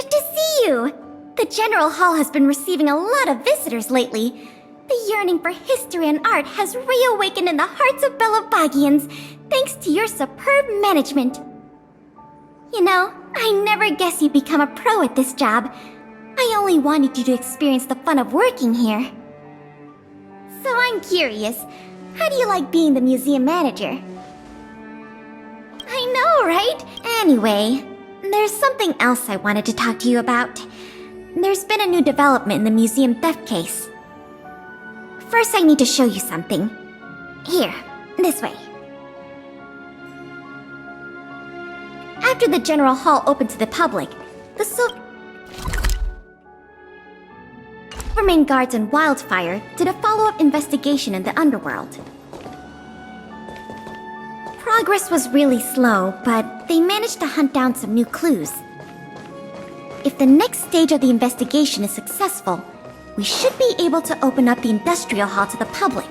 excited to see you! The General Hall has been receiving a lot of visitors lately. The yearning for history and art has reawakened in the hearts of Belabagians, thanks to your superb management. You know, I never guessed you'd become a pro at this job. I only wanted you to experience the fun of working here. So I'm curious, how do you like being the museum manager? I know, right? Anyway, there's something else I wanted to talk to you about. There's been a new development in the museum theft case. First, I need to show you something. Here, this way. After the General Hall opened to the public, the Silvermane Guards and Wildfire did a follow-up investigation in the underworld. Progress was really slow, but they managed to hunt down some new clues. If the next stage of the investigation is successful, we should be able to open up the industrial hall to the public.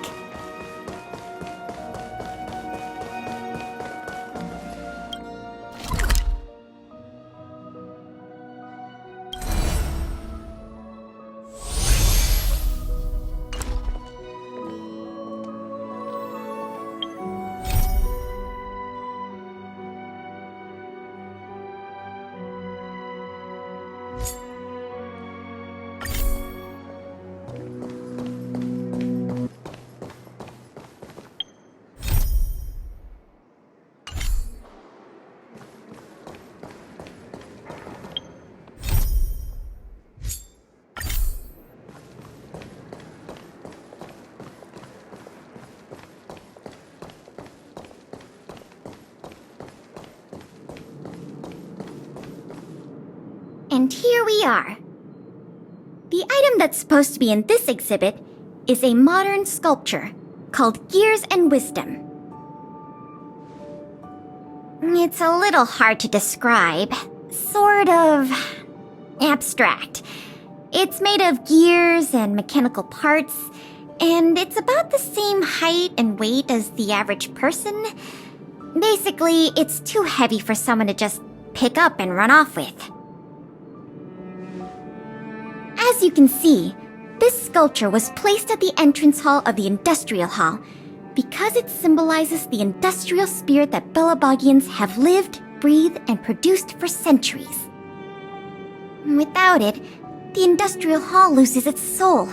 And here we are. The item that's supposed to be in this exhibit is a modern sculpture called Gears and Wisdom. It's a little hard to describe, sort of abstract. It's made of gears and mechanical parts, and it's about the same height and weight as the average person. Basically, it's too heavy for someone to just pick up and run off with. As you can see, this sculpture was placed at the entrance hall of the Industrial Hall because it symbolizes the industrial spirit that Belabagians have lived, breathed, and produced for centuries. Without it, the Industrial Hall loses its soul.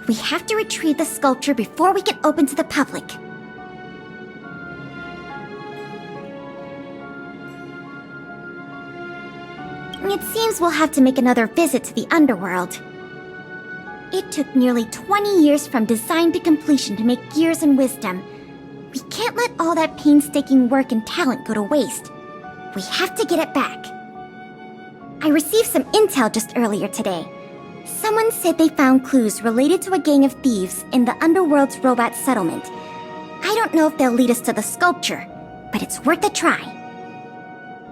We have to retrieve the sculpture before we can open to the public. It seems we'll have to make another visit to the underworld. It took nearly 20 years from design to completion to make Gears and Wisdom. We can't let all that painstaking work and talent go to waste. We have to get it back. I received some intel just earlier today. Someone said they found clues related to a gang of thieves in the underworld's robot settlement. I don't know if they'll lead us to the sculpture, but it's worth a try.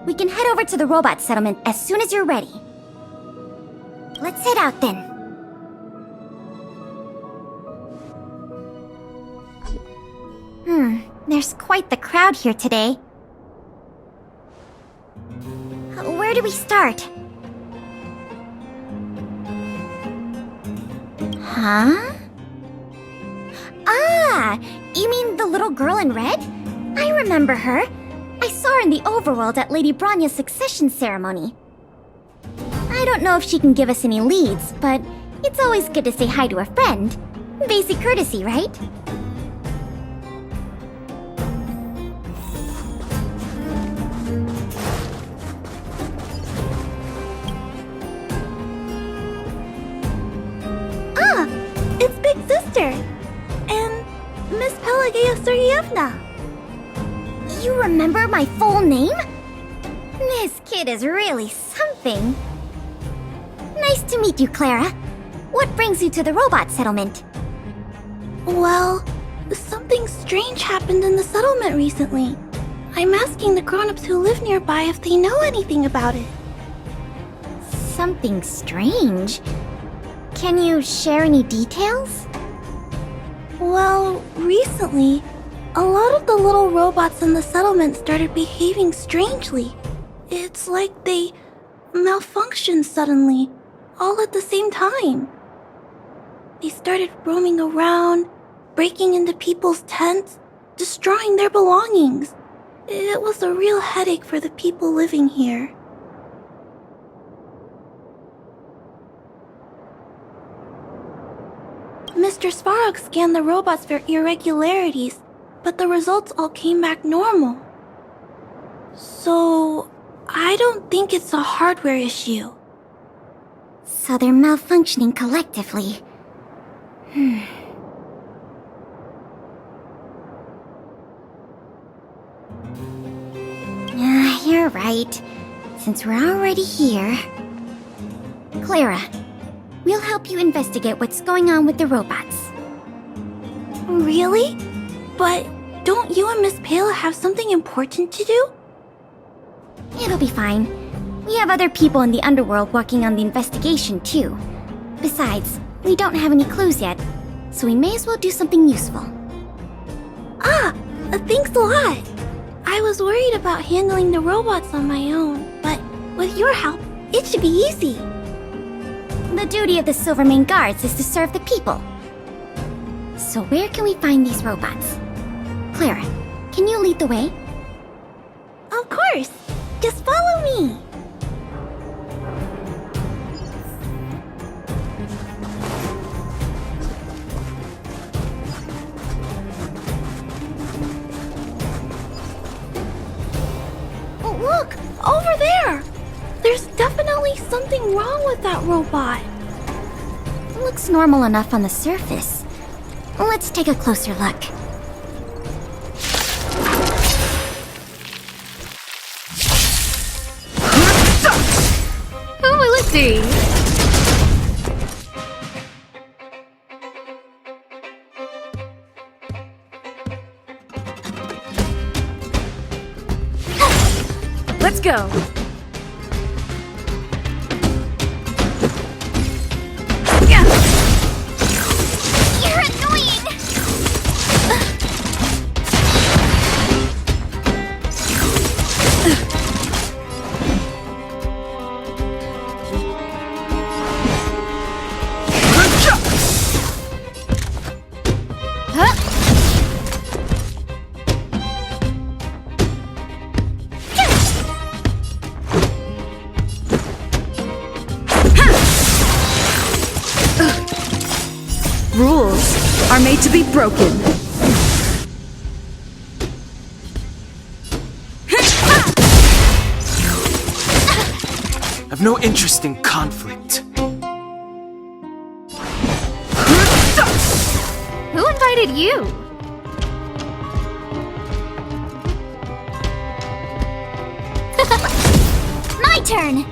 We can head over to the robot settlement as soon as you're ready. Let's head out then. There's quite the crowd here today. Where do we start? Huh? Ah! You mean the little girl in red? I remember her. I saw her in the overworld at Lady Branya's succession ceremony. I don't know if she can give us any leads, but it's always good to say hi to a friend. Basic courtesy, right? Ah! It's Big Sister! And Miss Pelageya Sergeyevna! You remember my full name? This kid is really something. Nice to meet you, Clara. What brings you to the robot settlement? Well, something strange happened in the settlement recently. I'm asking the grown-ups who live nearby if they know anything about it. Something strange? Can you share any details? Well, recently, a lot of the little robots in the settlement started behaving strangely. It's like they malfunctioned suddenly, all at the same time. They started roaming around, breaking into people's tents, destroying their belongings. It was a real headache for the people living here. Mr. Svarog scanned the robots for irregularities, but the results all came back normal. So, I don't think it's a hardware issue. So they're malfunctioning collectively. You're right. Since we're already here... Clara, we'll help you investigate what's going on with the robots. Really? But don't you and Miss Pale have something important to do? It'll be fine. We have other people in the underworld working on the investigation, too. Besides, we don't have any clues yet, so we may as well do something useful. Thanks a lot. I was worried about handling the robots on my own, but with your help, it should be easy. The duty of the Silvermane Guards is to serve the people. So where can we find these robots? Clara, can you lead the way? Of course. Just follow me. Oh, look! Over there! There's definitely something wrong with that robot. Looks normal enough on the surface. Let's take a closer look. Who will it be? Let's go. You're annoying! Rules are made to be broken. I've no interest in conflict. Who invited you? My turn!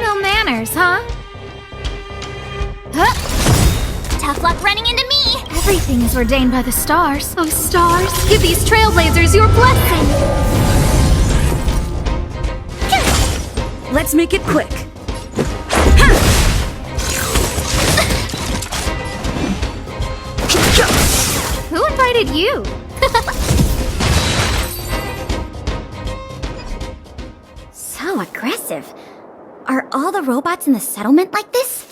No manners, huh? Tough luck running into me! Everything is ordained by the stars. Oh, stars, give these trailblazers your blessing! Let's make it quick. Who invited you? So aggressive. Are all the robots in the settlement like this?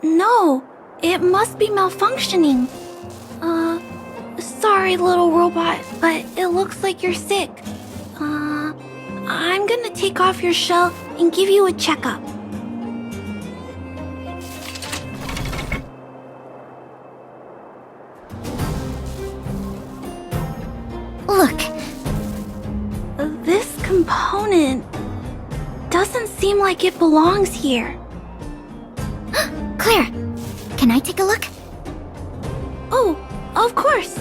No, it must be malfunctioning. Sorry, little robot, but it looks like you're sick. I'm gonna take off your shell and give you a checkup. Look, This component doesn't seem like it belongs here. Claire, can I take a look? Oh, of course.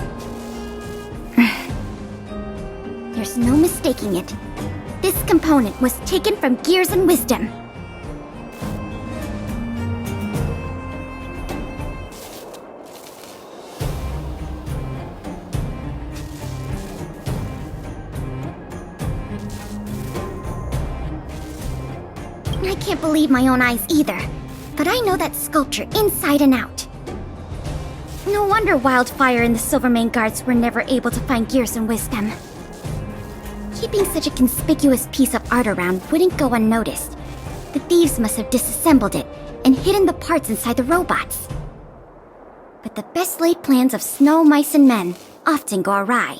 There's no mistaking it. This component was taken from Gears and Wisdom. I can't believe my own eyes either, but I know that sculpture inside and out. No wonder Wildfire and the Silvermane guards were never able to find Gears and Wisdom. Keeping such a conspicuous piece of art around wouldn't go unnoticed. The thieves must have disassembled it and hidden the parts inside the robots. But the best laid plans of snow, mice, and men often go awry.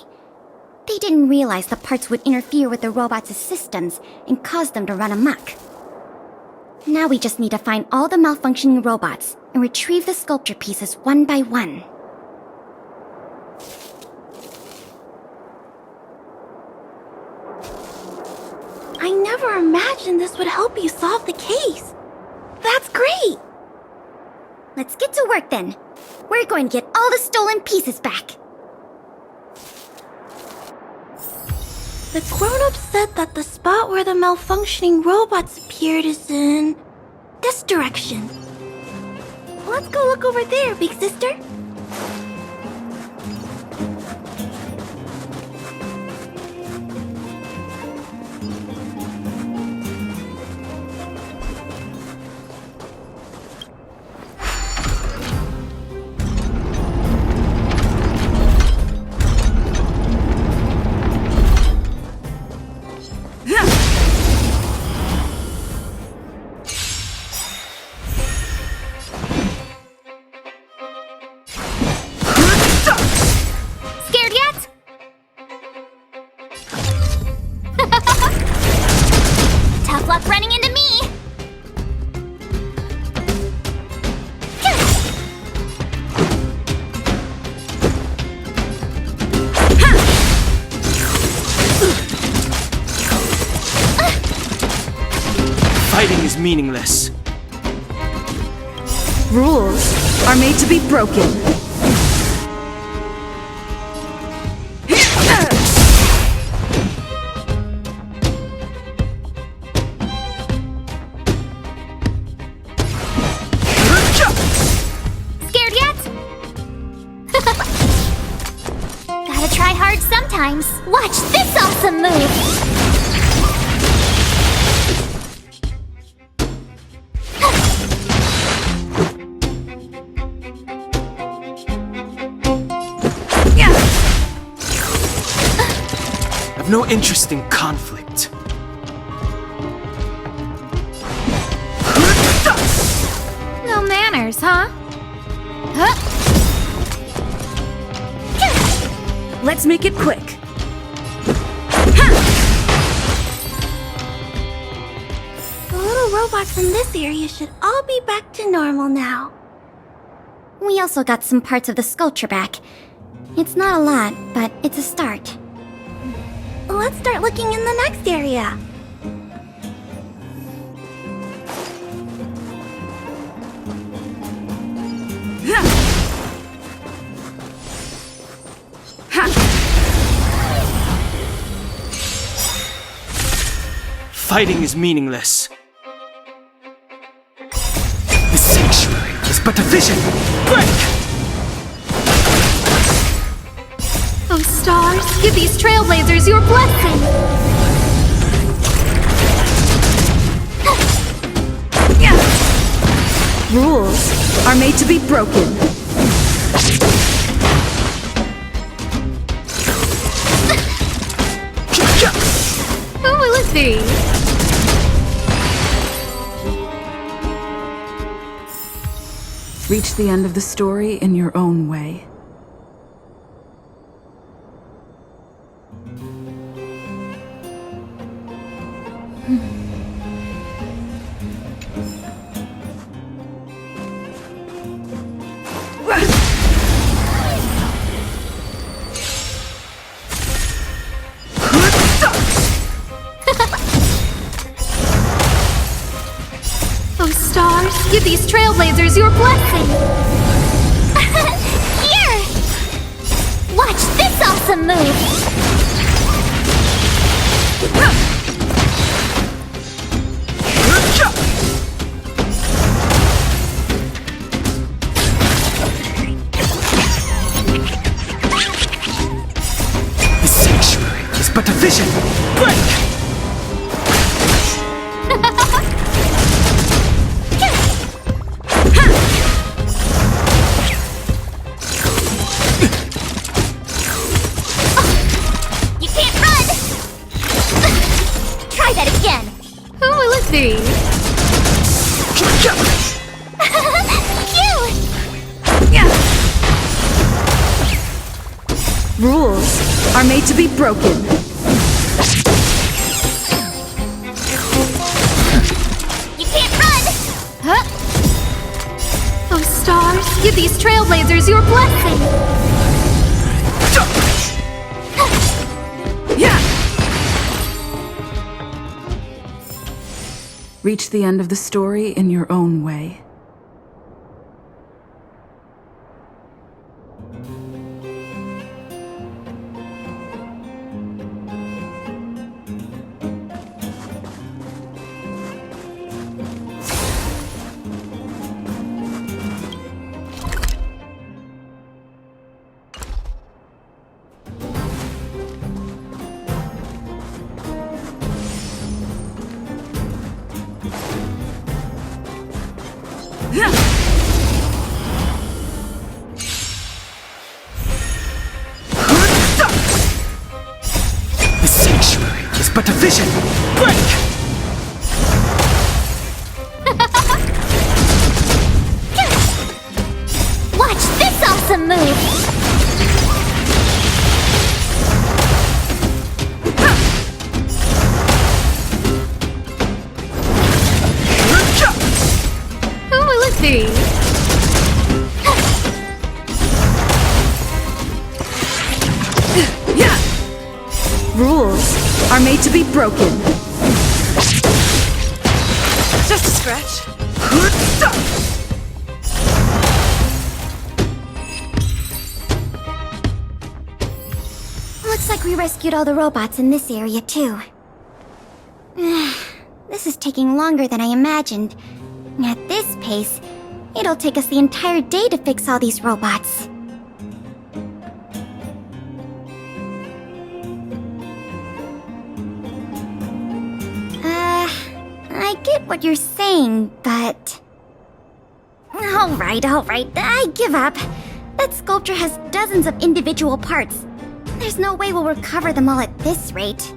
They didn't realize the parts would interfere with the robots' systems and cause them to run amok. Now we just need to find all the malfunctioning robots and retrieve the sculpture pieces one by one. I never imagined this would help you solve the case. That's great! Let's get to work then. We're going to get all the stolen pieces back. The grown-ups said that the spot where the malfunctioning robots appeared is in this direction. Let's go look over there, big sister. Scared yet? Tough luck running into me! Fighting is meaningless. Rules are made to be broken. Scared yet? Gotta try hard sometimes. Watch this awesome move! I've no interest in conflict. No manners, huh? Let's make it quick. The little robots in this area should all be back to normal now. We also got some parts of the sculpture back. It's not a lot, but it's a start. Let's start looking in the next area. Fighting is meaningless. The sanctuary is but a vision. Break! Oh, stars, give these trailblazers your blessing! Rules are made to be broken. Who will it be? Reach the end of the story in your own way. Oh, stars, give these trailblazers your blessing! Here! Watch this awesome move! The sanctuary is but a vision. Break! Rules are made to be broken. You can't run! Huh? Oh, stars, give these trailblazers your blessing! Yeah! Reach the end of the story in your own way. The sanctuary is but a vision. Break! Watch this awesome move! Who will it be? Yeah! Rules are made to be broken. Just a scratch. Looks like we rescued all the robots in this area, too. This is taking longer than I imagined. At this pace, it'll take us the entire day to fix all these robots. I get what you're saying, but... Alright, I give up. That sculpture has dozens of individual parts. There's no way we'll recover them all at this rate.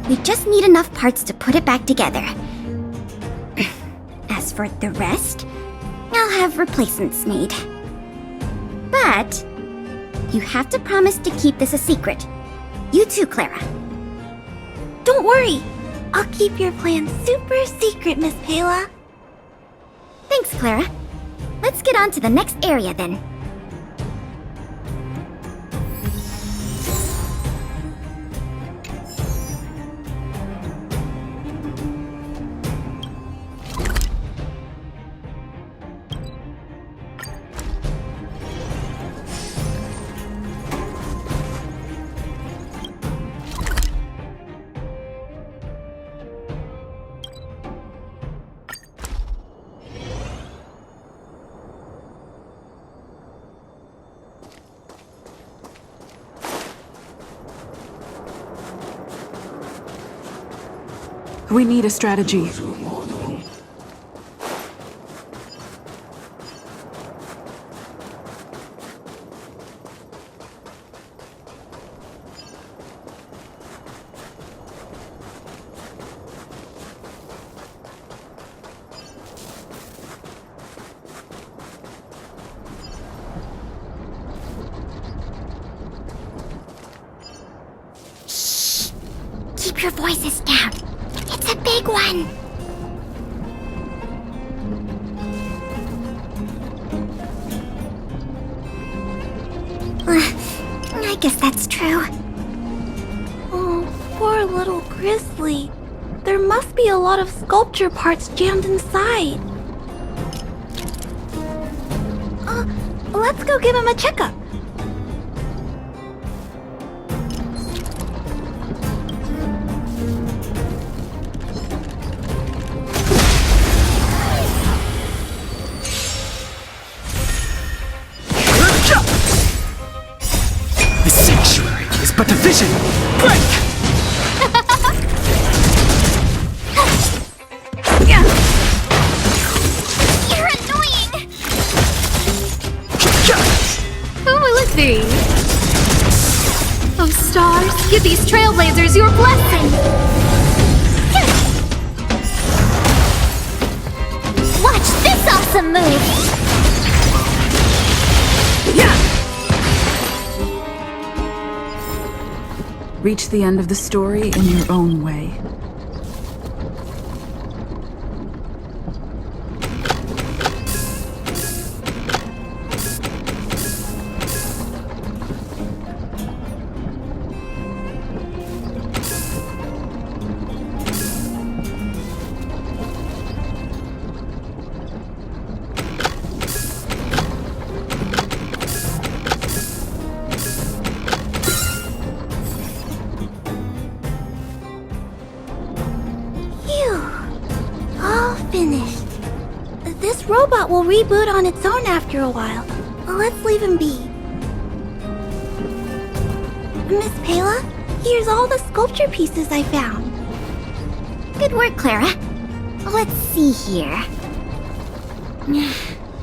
We just need enough parts to put it back together. As for the rest, I'll have replacements made. But you have to promise to keep this a secret. You too, Clara. Don't worry. I'll keep your plan super secret, Miss Pela. Thanks, Clara. Let's get on to the next area then. We need a strategy. Keep your voices down. It's a big one. I guess that's true. Oh, poor little Grizzly. There must be a lot of sculpture parts jammed inside. Let's go give him a checkup. The sanctuary is but a vision. Break! You're annoying! Who will it be? Oh, stars, give these trailblazers your blessing! Watch this awesome move! Yeah! Reach the end of the story in your own way. Finished. This robot will reboot on its own after a while. Let's leave him be. Miss Pela, here's all the sculpture pieces I found. Good work, Clara. Let's see here.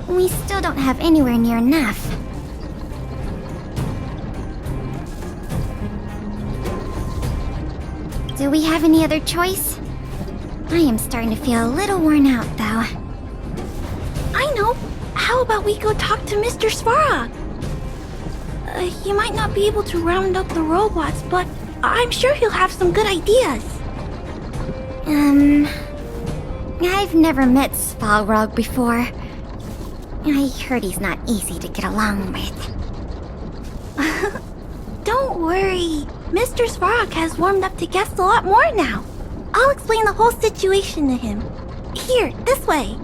We still don't have anywhere near enough. Do we have any other choice? I am starting to feel a little worn out, though. I know. How about we go talk to Mr. Svarog? He might not be able to round up the robots, but I'm sure he'll have some good ideas. I've never met Svarog before. I heard he's not easy to get along with. Don't worry. Mr. Svarog has warmed up to guests a lot more now. I'll explain the whole situation to him. Here, this way.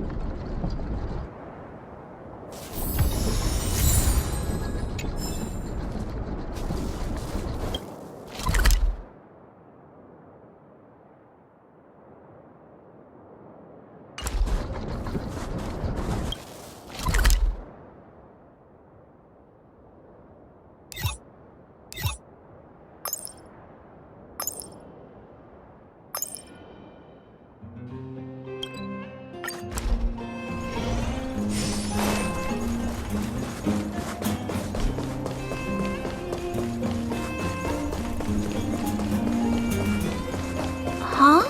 Huh?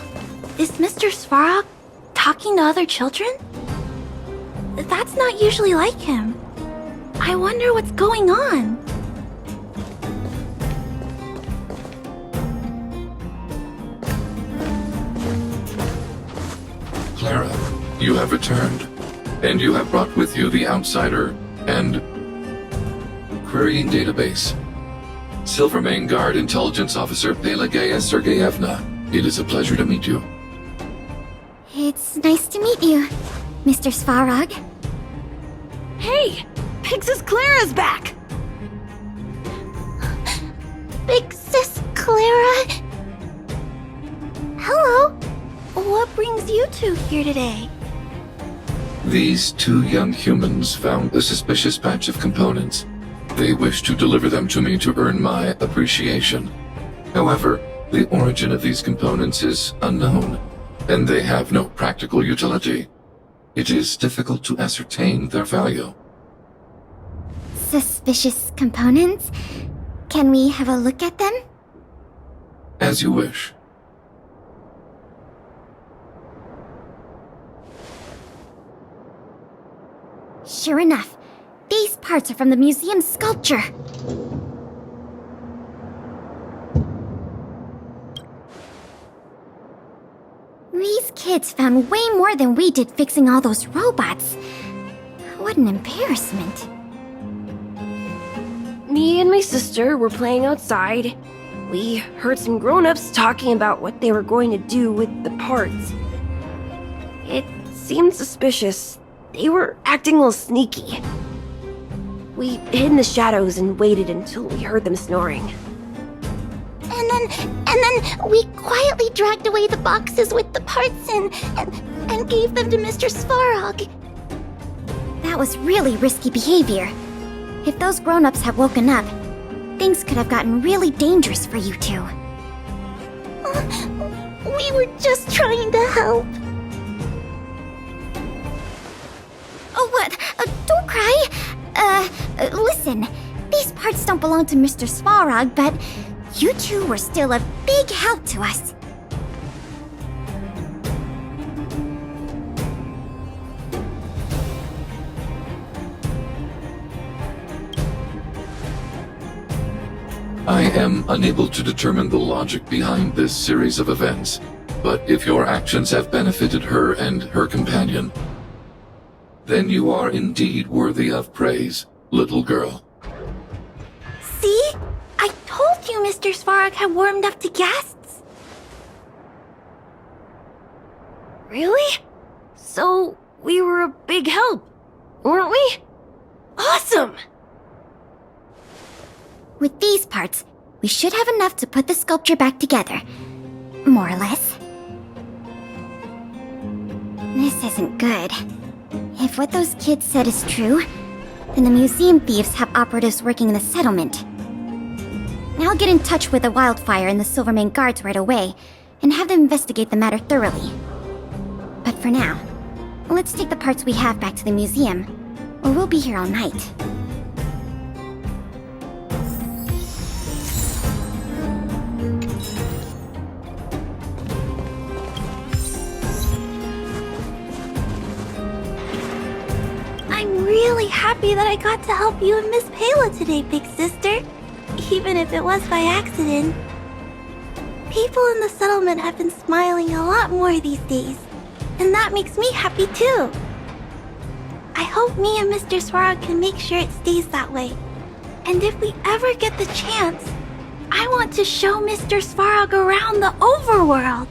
Is Mr. Svarog talking to other children? That's not usually like him. I wonder what's going on. Clara, you have returned, and you have brought with you the Outsider and Querying Database. Silvermane Guard Intelligence Officer Pelageya Sergeyevna, it is a pleasure to meet you. It's nice to meet you, Mr. Svarog. Hey! Big Sis Clara's back! Big Sis Clara? Hello. What brings you two here today? These two young humans found a suspicious patch of components. They wish to deliver them to me to earn my appreciation. However, the origin of these components is unknown, and they have no practical utility. It is difficult to ascertain their value. Suspicious components? Can we have a look at them? As you wish. Sure enough, these parts are from the museum's sculpture. These kids found way more than we did fixing all those robots. What an embarrassment. Me and my sister were playing outside. We heard some grown-ups talking about what they were going to do with the parts. It seemed suspicious. They were acting a little sneaky. We hid in the shadows and waited until we heard them snoring. And then we quietly dragged away the boxes with the parts in and gave them to Mr. Svarog. That was really risky behavior. If those grown-ups had woken up, things could have gotten really dangerous for you two. We were just trying to help. Oh, what? Don't cry. Listen. These parts don't belong to Mr. Svarog, but you two were still a big help to us. I am unable to determine the logic behind this series of events, but if your actions have benefited her and her companion, then you are indeed worthy of praise, little girl. See? I told you Mr. Svarog had warmed up to guests. Really? So, we were a big help, weren't we? Awesome! With these parts, we should have enough to put the sculpture back together. More or less. This isn't good. If what those kids said is true, then the museum thieves have operatives working in the settlement. I'll get in touch with the Wildfire and the Silvermane guards right away, and have them investigate the matter thoroughly. But for now, let's take the parts we have back to the museum, or we'll be here all night. I'm really happy that I got to help you and Miss Pela today, big sister. Even if it was by accident. People in the settlement have been smiling a lot more these days, and that makes me happy too. I hope me and Mr. Svarog can make sure it stays that way. And if we ever get the chance, I want to show Mr. Svarog around the overworld.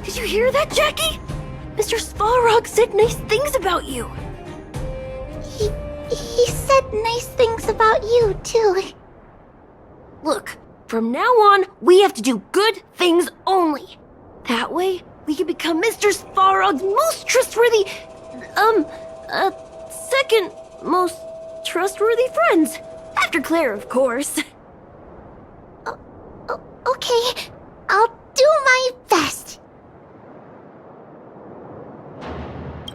Did you hear that, Jackie? Mr. Svarog said nice things about you. He said nice things about you too. Look, from now on, we have to do good things only. That way, we can become Mr. Svarog's most trustworthy, second most trustworthy friends. After Claire, of course. Okay, I'll do my best.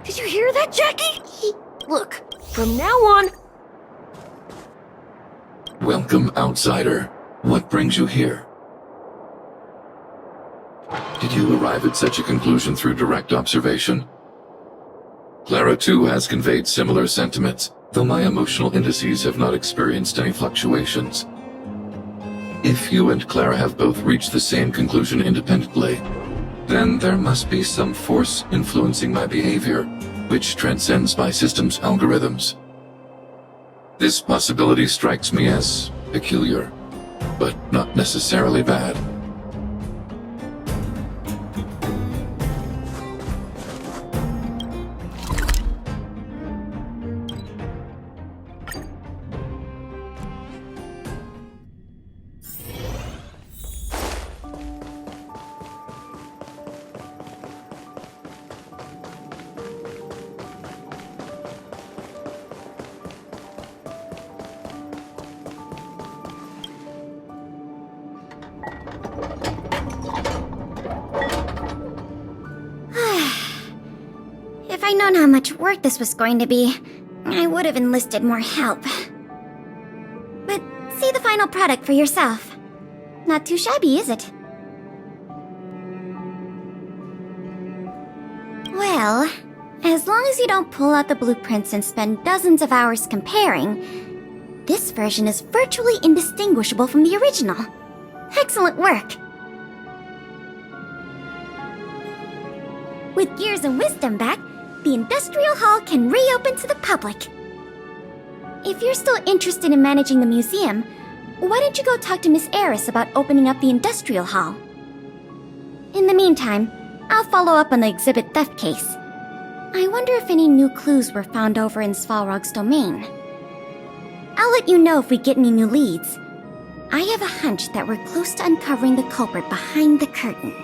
Did you hear that, Jackie? Look, from now on... Welcome, outsider. What brings you here? Did you arrive at such a conclusion through direct observation? Clara, too, has conveyed similar sentiments, though my emotional indices have not experienced any fluctuations. If you and Clara have both reached the same conclusion independently, then there must be some force influencing my behavior, which transcends my system's algorithms. This possibility strikes me as peculiar, but not necessarily bad. If I'd known how much work this was going to be, I would have enlisted more help. But see the final product for yourself. Not too shabby, is it? Well, as long as you don't pull out the blueprints and spend dozens of hours comparing, this version is virtually indistinguishable from the original. Excellent work! With Gears and Wisdom back, the Industrial Hall can reopen to the public. If you're still interested in managing the museum, why don't you go talk to Miss Eris about opening up the Industrial Hall? In the meantime, I'll follow up on the exhibit theft case. I wonder if any new clues were found over in Svarog's domain. I'll let you know if we get any new leads. I have a hunch that we're close to uncovering the culprit behind the curtain.